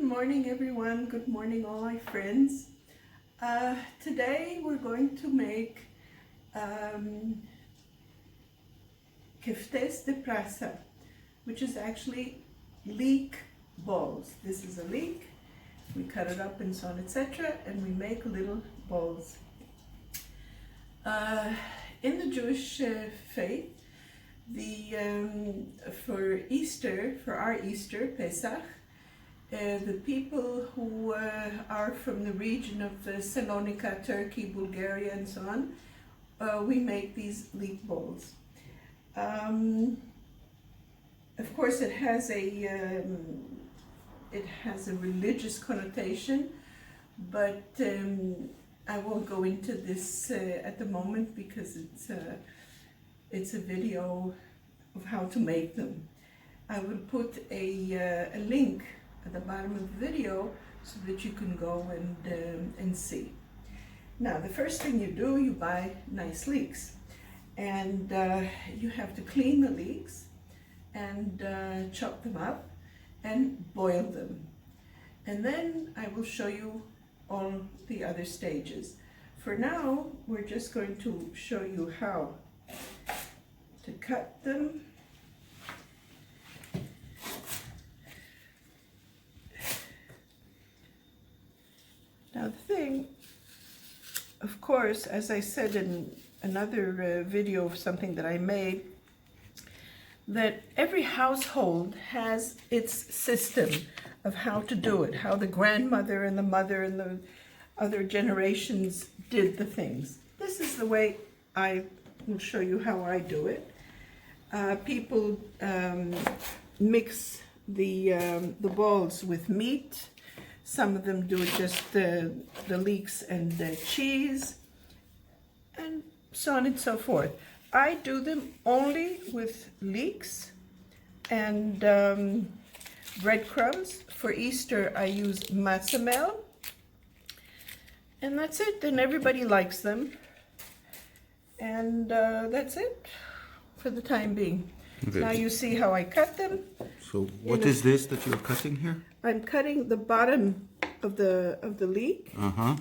morning, everyone. Good morning, all my friends. Today we're going to make Keftes de Prassa, which is actually leek balls. This is a leek. We cut it up and so on, etc., and we make little balls. In the Jewish faith, for Easter, for our Easter, Pesach, the people who are from the region of Salonika, Turkey, Bulgaria, and so on, we make these leek balls. Of course, it has a religious connotation, but I won't go into this at the moment because it's a video of how to make them. I will put a link at the bottom of the video so that you can go and see. Now, the first thing you do, you buy nice leeks, and you have to clean the leeks and chop them up and boil them. And then I will show you all the other stages. For now, we're just going to show you how to cut them. Now the thing, of course, as I said in another video of something that I made, that every household has its system of how to do it, how the grandmother and the mother and the other generations did the things. This is the way I will show you how I do it. People mix the balls with meat. Some of them do just the leeks and the cheese, and so on and so forth. I do them only with leeks and breadcrumbs. For Easter, I use Matzah Mehl, and that's it. And everybody likes them, and that's it for the time being. Okay. Now you see how I cut them. So what is this that you're cutting here? I'm cutting the bottom of the leek. Uh-huh.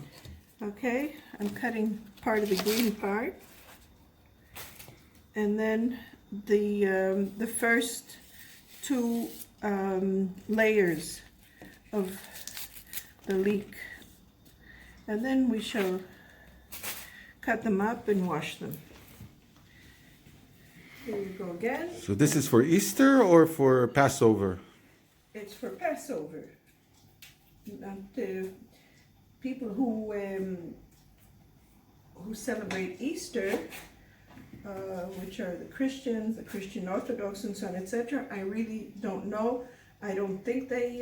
Okay, I'm cutting part of the green part, and then the first two layers of the leek, and then we shall cut them up and wash them. Here we go again. So this is for Easter or for Passover? It's for Passover. Not people who celebrate Easter, which are the Christians, the Christian Orthodox, and so on, etc. I really don't know. I don't think they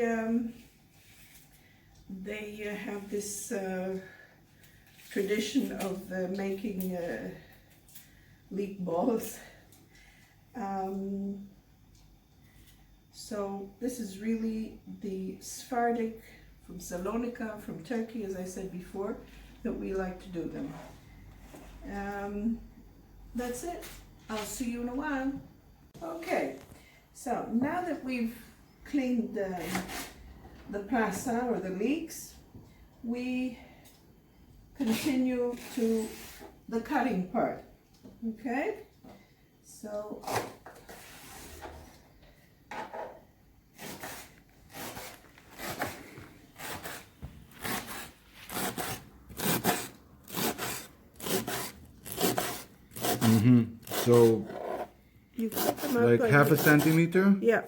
have this tradition of making leek balls. So this is really the Sephardic from Salonika, from Turkey, as I said before, that we like to do them. That's it. I'll see you in a while. Okay, so now that we've cleaned the prassa or the leeks, we continue to the cutting part. Okay, so so you cut them up like half a centimeter? Yeah.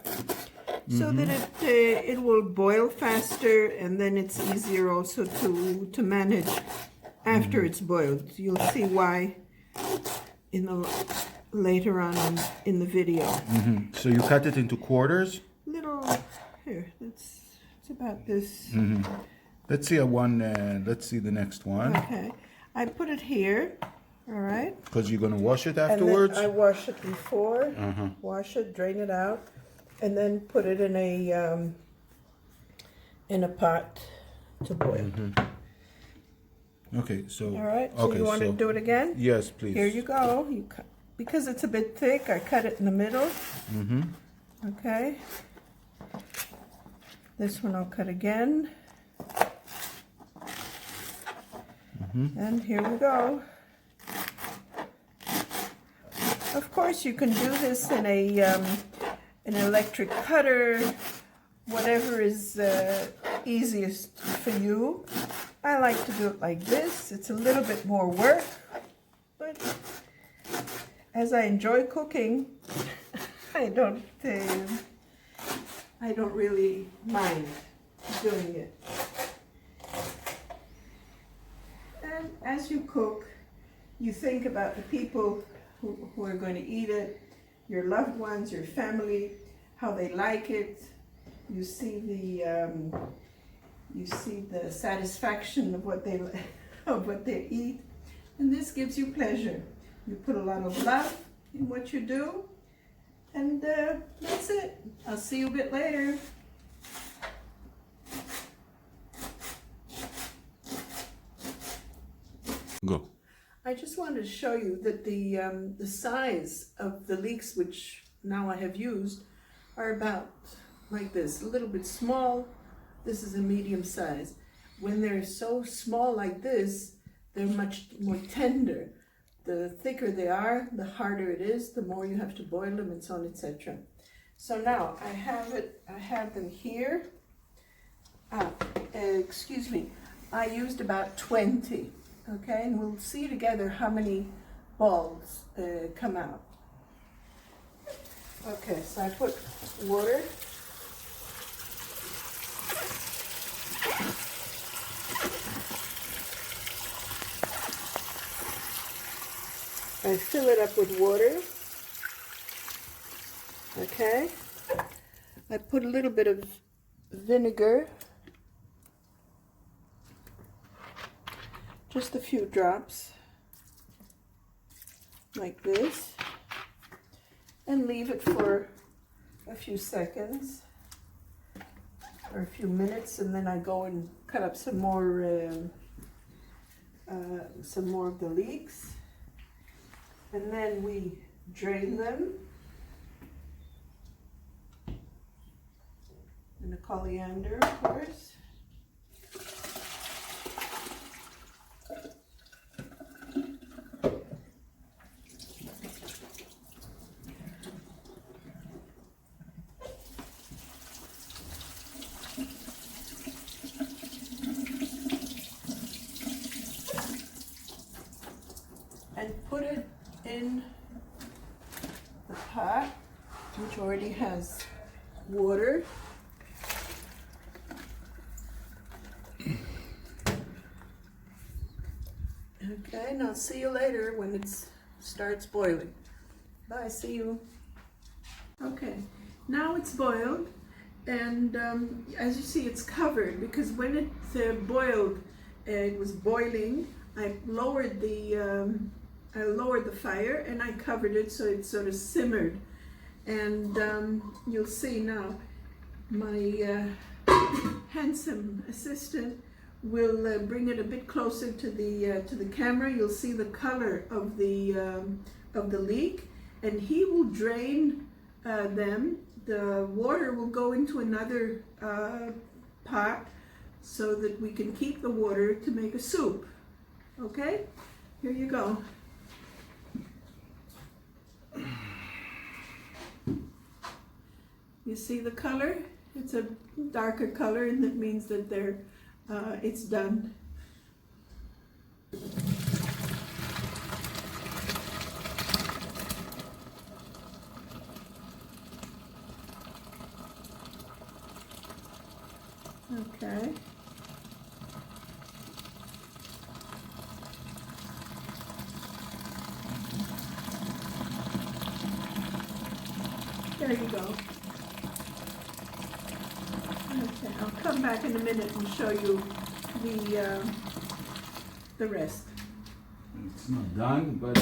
So that it will boil faster, and then it's easier also to manage after it's boiled. You'll see why later on in the video. So you cut it into quarters? Here, it's about this. Let's see let's see the next one. Okay, I put it here. All right. Because you're gonna wash it afterwards? And then I wash it before. Wash it, drain it out, and then put it in a pot to boil. Okay, so. All right. So you want to do it again? Yes, please. Here you go. Because it's a bit thick, I cut it in the middle. Okay. This one I'll cut again. And here we go. Of course, you can do this in an electric cutter, whatever is easiest for you. I like to do it like this. It's a little bit more work, but as I enjoy cooking, I don't really mind doing it. And as you cook, you think about the people who are going to eat it, your loved ones, your family, how they like it. You see the satisfaction of what they eat, and this gives you pleasure. You put a lot of love in what you do, and that's it. I'll see you a bit later. Go. I just wanted to show you that the size of the leeks, which now I have used, are about like this, a little bit small. This is a medium size. When they're so small like this, they're much more tender. The thicker they are, the harder it is, the more you have to boil them, and so on, etc. So now I have them here. Excuse me, I used about 20. Okay, and we'll see together how many balls come out. Okay, so I put water. I fill it up with water. Okay, I put a little bit of vinegar. Just a few drops, like this, and leave it for a few seconds or a few minutes, and then I go and cut up some more of the leeks, and then we drain them, and the coriander, of course. And put it in the pot, which already has water. Okay, and I'll see you later when it starts boiling. Bye, see you. Okay, now it's boiled, and as you see, it's covered, because when it boiled, it was boiling. I lowered the fire, and I covered it so it sort of simmered. And you'll see now, my handsome assistant will bring it a bit closer to the camera. You'll see the color of the leek, and he will drain them. The water will go into another pot so that we can keep the water to make a soup. Okay, here you go. You see the color? It's a darker color, and that means that it's done. Okay. There you go. Okay, I'll come back in a minute and show you the rest. It's not done, but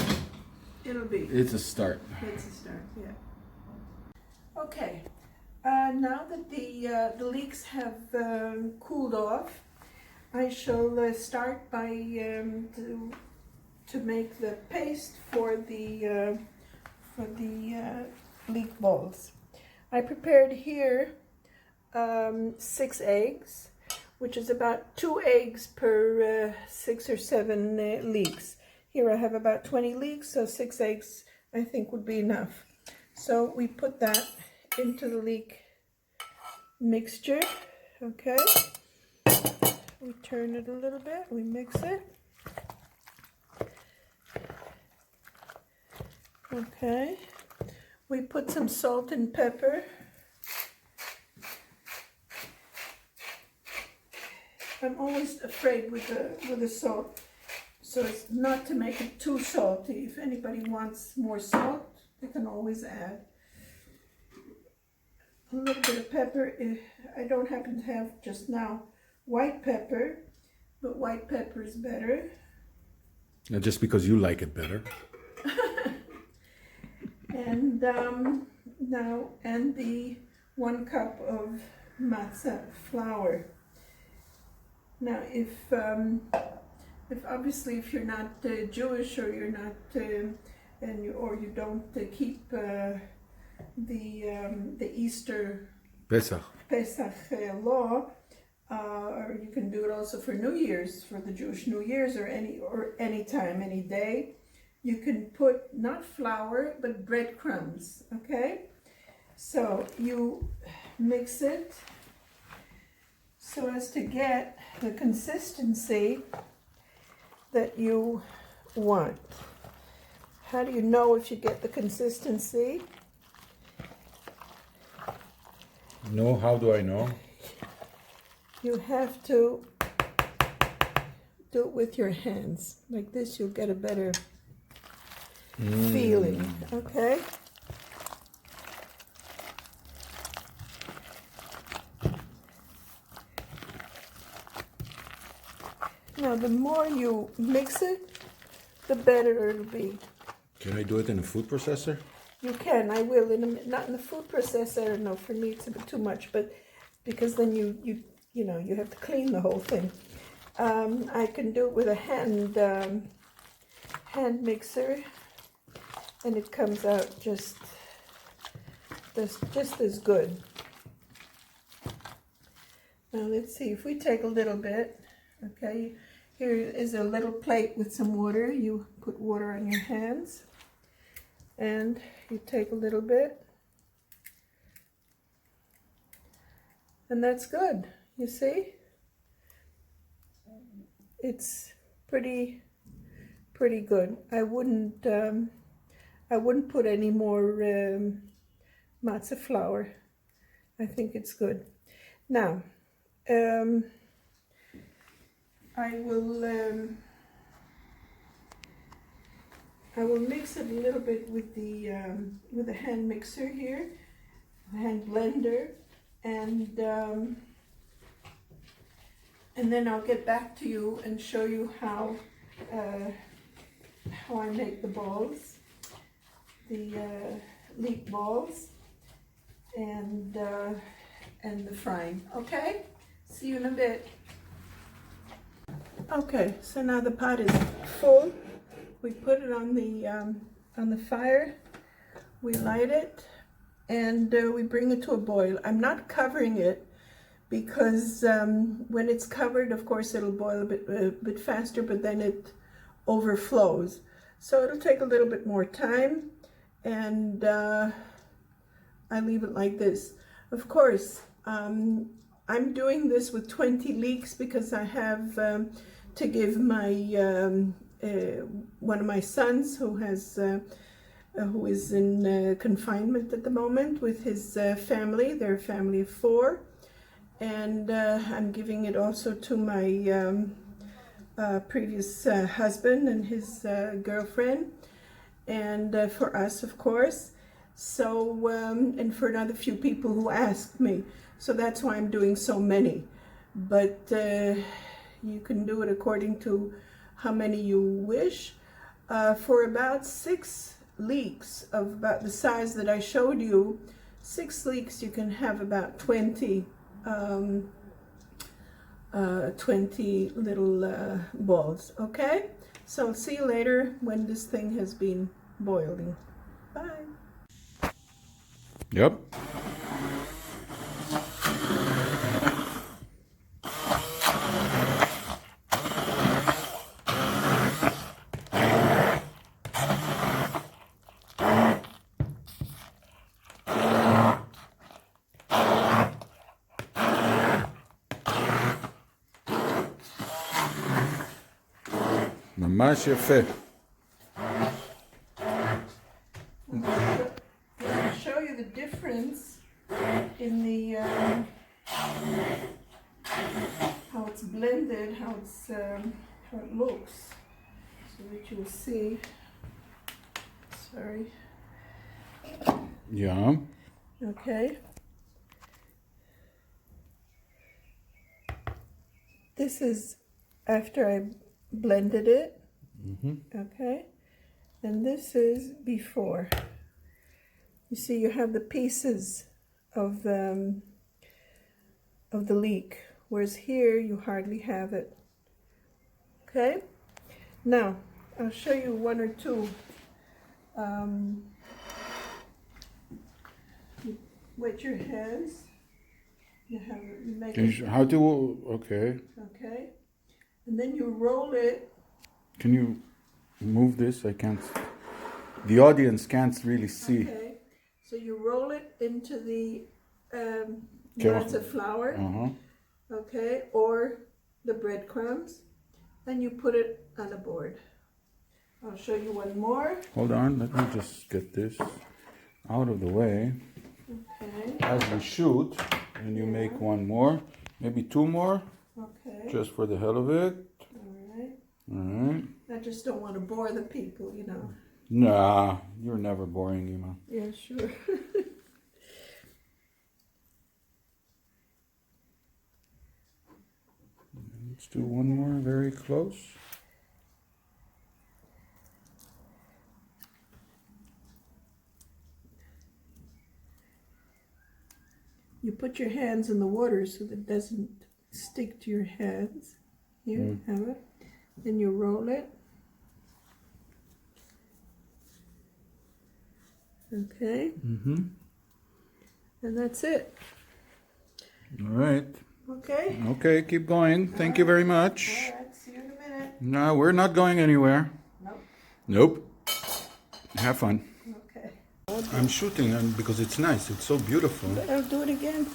It'll be. it's a start. It's a start, yeah. Okay, now that the leeks have cooled off, I shall start by to make the paste for the leek balls. I prepared here 6 eggs, which is about 2 eggs per 6 or 7 leeks. Here I have about 20 leeks, so 6 eggs I think would be enough. So we put that into the leek mixture, okay? We turn it a little bit, we mix it. Okay, we put some salt and pepper. I'm always afraid with the salt, so it's not to make it too salty. If anybody wants more salt, they can always add a little bit of pepper. I don't happen to have just now white pepper, but white pepper is better. Just because you like it better. And now, and the 1 cup of matzah flour. Now, if obviously if you're not Jewish, or you're not or you don't keep the Easter Pesach law, or you can do it also for New Year's, for the Jewish New Year's, or any time, any day. You can put not flour but breadcrumbs. Okay, so you mix it so as to get the consistency that you want. How do you know if you get the consistency? No, how do I know? You have to do it with your hands. Like this, you'll get a better feeling, okay? Now, the more you mix it, the better it'll be. Can I do it in a food processor? You can, I will, not in the food processor. No, for me it's a bit too much, but because then you have to clean the whole thing. I can do it with a hand mixer, and it comes out just as good. Now let's see, if we take a little bit, okay, here is a little plate with some water. You put water on your hands, and you take a little bit, and that's good. You see, it's pretty good. I wouldn't put any more matzah flour. I think it's good. Now, I will mix it a little bit with the hand mixer here, the hand blender, and then I'll get back to you and show you how I make the balls, the leek balls, and the frying. Okay, see you in a bit. Okay, so now the pot is full. We put it on the fire. We light it, and we bring it to a boil. I'm not covering it because when it's covered, of course, it'll boil a bit faster, but then it overflows. So it'll take a little bit more time, and I leave it like this. Of course, I'm doing this with 20 leeks because I have to give my one of my sons who is in confinement at the moment with his family. They're a family of 4, and I'm giving it also to my previous husband and his girlfriend, and for us, of course. So and for another few people who asked me. So that's why I'm doing so many. But you can do it according to how many you wish. For about 6 leeks of about the size that I showed you, 6 leeks, you can have about 20 little balls. Okay, so I'll see you later when this thing has been boiling. Bye. Yep. ממש יפה. I'll show you the difference in the how it's blended, how it looks, so that you'll see. Sorry. Yeah. Okay. This is after I blended it. Okay. And this is before. You see, you have the pieces of the leek, whereas here you hardly have it. Okay. Now I'll show you one or two. You wet your hands. You make it. How do, okay. Okay. And then you roll it. Can you move this? I can't, the audience can't really see. Okay. So you roll it into the matzah flour. Okay. Or the breadcrumbs. And you put it on a board. I'll show you one more. Hold on, let me just get this out of the way. Okay. As we shoot, and you make one more, maybe two more, Okay. just for the hell of it. Alright. Alright. I just don't want to bore the people, you know. Nah, you're never boring, Ima. Yeah, sure. Let's do one more very close. You put your hands in the water so that it doesn't stick to your hands. Here, have it. Then you roll it. Okay. And that's it. All right. Okay. Okay, keep going. Thank you very much. All right. See you in a minute. No, we're not going anywhere. Nope. Nope. Have fun. Okay. I'm shooting because it's nice. It's so beautiful. I'll do it again.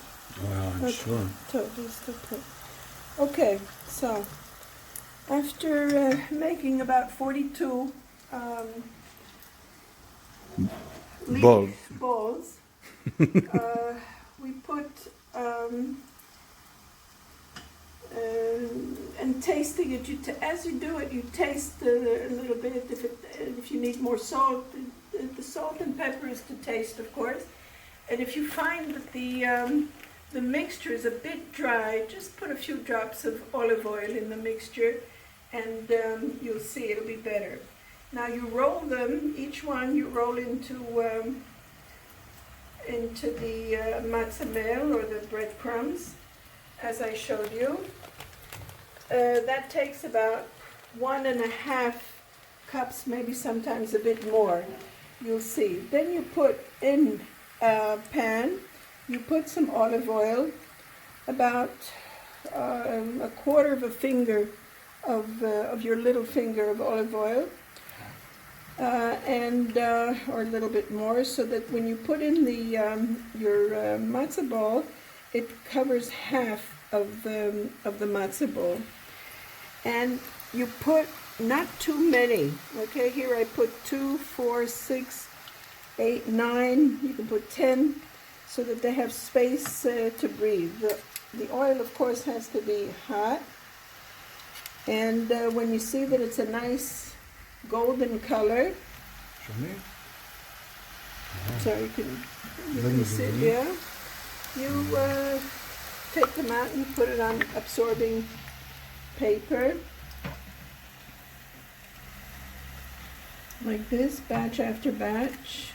Well, I'm sure. Okay, so after making about 42 leek balls, we put and tasting it. As you do it, you taste a little bit. If you need more salt, the salt and pepper is to taste, of course. And if you find that the mixture is a bit dry, just put a few drops of olive oil in the mixture, and you'll see it'll be better. Now you roll them, each one you roll into the Matzah Mehl, or the breadcrumbs, as I showed you. That takes about 1.5 cups, maybe sometimes a bit more. You'll see. Then you put in a pan. You put some olive oil, about 1/4 of a finger of your little finger of olive oil, or a little bit more, so that when you put in your matzah ball, it covers half of the matzah ball. And you put not too many. Okay, here I put 2, 4, 6, 8, 9. You can put 10. So that they have space to breathe. The oil, of course, has to be hot. And when you see that it's a nice golden color, so you can see, yeah, you take them out and you put it on absorbing paper, like this, batch after batch.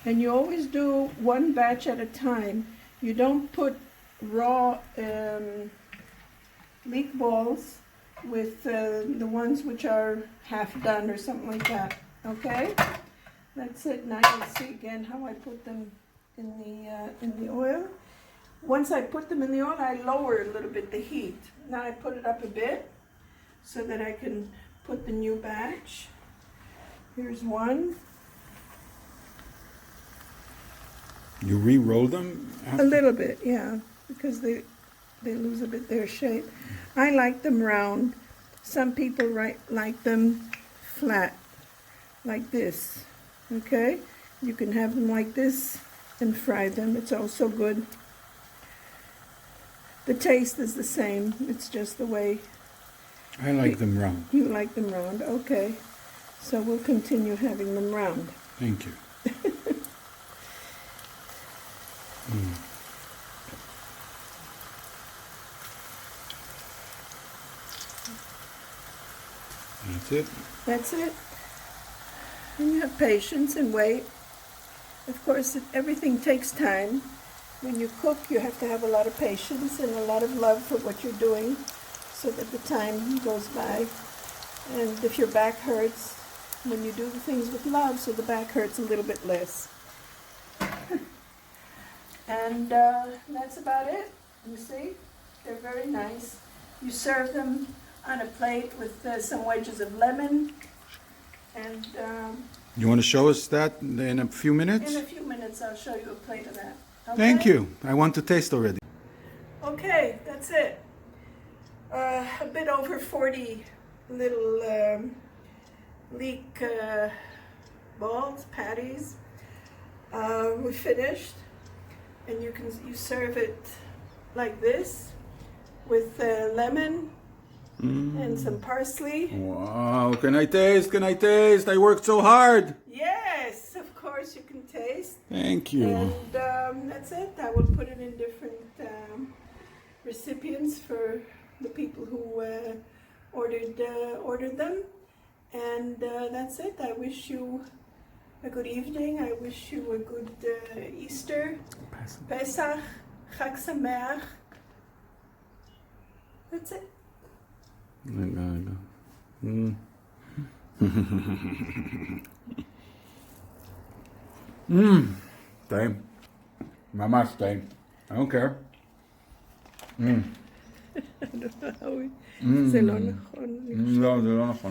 And you always do one batch at a time. You don't put raw leek balls with the ones which are half done or something like that. Okay? That's it. Now you'll see again how I put them in the oil. Once I put them in the oil, I lower a little bit the heat. Now I put it up a bit so that I can put the new batch. Here's one. You re-roll them? A little bit, yeah, because they lose a bit their shape. I like them round. Some people like them flat, like this, okay? You can have them like this and fry them. It's also good. The taste is the same. It's just the way. I like them round. You like them round, okay. So we'll continue having them round. Thank you. That's it. That's it. And you have patience and wait. Of course, everything takes time. When you cook, you have to have a lot of patience and a lot of love for what you're doing so that the time goes by. And if your back hurts, when you do the things with love, so the back hurts a little bit less. And that's about it. You see, they're very nice. You serve them on a plate with some wedges of lemon. And You want to show us that in a few minutes? in a few minutes, I'll show you a plate of that. Okay? Thank you. I want to taste already. Okay, that's it. A bit over 40 little leek balls, patties. We finished, and you serve it like this with lemon and some parsley. Wow, can I taste? Can I taste? I worked so hard. Yes, of course you can taste. Thank you. And that's it. I will put it in different recipients for the people who ordered them. And that's it. I wish you a good evening. I wish you a good Easter, Pesach, Chag Sameach. That's it. טעים. ממש טעים. I don't care. זה לא נכון. לא, זה לא נכון.